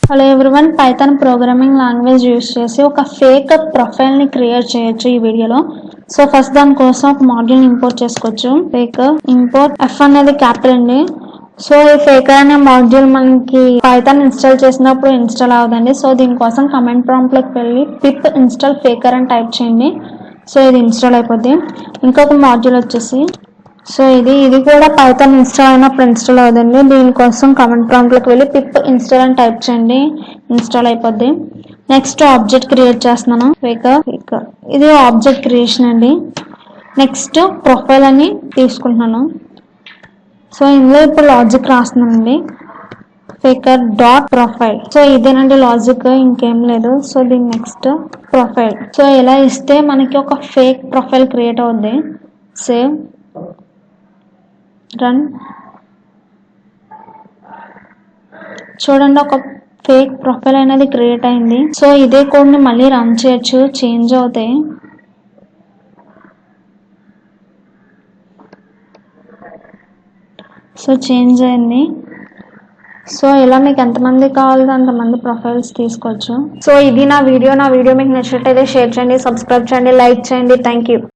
Hello everyone, Python programming language use చేసి ఒక fake ప్రొఫైల్ని create చేయొచ్చు ఈ వీడియోలో. సో ఫస్ట్ దానికోసం ఒక మాడ్యూల్ ఇంపోర్ట్ చేసుకోవచ్చు. ఫేక్ ఇంపోర్ట్ ఎఫ్ అనేది క్యాపిటల్ అండి. సో ఈ ఫేకర్ అనే మాడ్యూల్ మనకి పైథాన్ ఇన్స్టాల్ చేసినప్పుడు ఇన్స్టాల్ అవ్వదండి. సో దీనికోసం కమాండ్ ప్రాంప్ట్లోకి వెళ్ళి పిప్ ఇన్స్టాల్ ఫేకర్ అని టైప్ చేయండి. సో ఇది ఇన్స్టాల్ అయిపోద్ది. ఇంకొక మాడ్యూల్ వచ్చేసి సో ఇది కూడా పైథాన్ ఇన్స్టాల్ అయినప్పుడు ఇన్స్టాల్ అవుతుంది. దీనికోసం కమాండ్ ప్రాంప్ట్లోకి వెళ్ళి పిప్ ఇన్స్టాల్ అని టైప్ చేయండి, ఇన్స్టాల్ అయిపోద్ది. నెక్స్ట్ ఆబ్జెక్ట్ క్రియేట్ చేస్తున్నాను, ఫేకర్. ఇది ఆబ్జెక్ట్ క్రియేషన్ అండి. నెక్స్ట్ ప్రొఫైల్ అని తీసుకుంటున్నాను. సో ఇందులో ఇప్పుడు లాజిక్ రాస్తున్నానండి, ఫేకర్ డాట్ ప్రొఫైల్. సో ఇదేనండి లాజిక్, ఇంకేం లేదు. సో దీని నెక్స్ట్ ప్రొఫైల్. సో ఇలా ఇస్తే మనకి ఒక ఫేక్ ప్రొఫైల్ క్రియేట్ అవుద్ది. Save, run. చూడండి, ఒక ఫేక్ ప్రొఫైల్ అనేది క్రియేట్ అయింది. సో ఇదే కోడ్ని మళ్ళీ రన్ చేయొచ్చు, చేంజ్ అవుతాయి. సో చేంజ్ అయింది. సో ఇలా మీకు ఎంతమంది కావాలో అంతమంది ప్రొఫైల్స్ తీసుకోవచ్చు. సో ఇది నా వీడియో మీకు నచ్చినట్టయితే షేర్ చేయండి, సబ్స్క్రైబ్ చేయండి, లైక్ చేయండి. Thank you.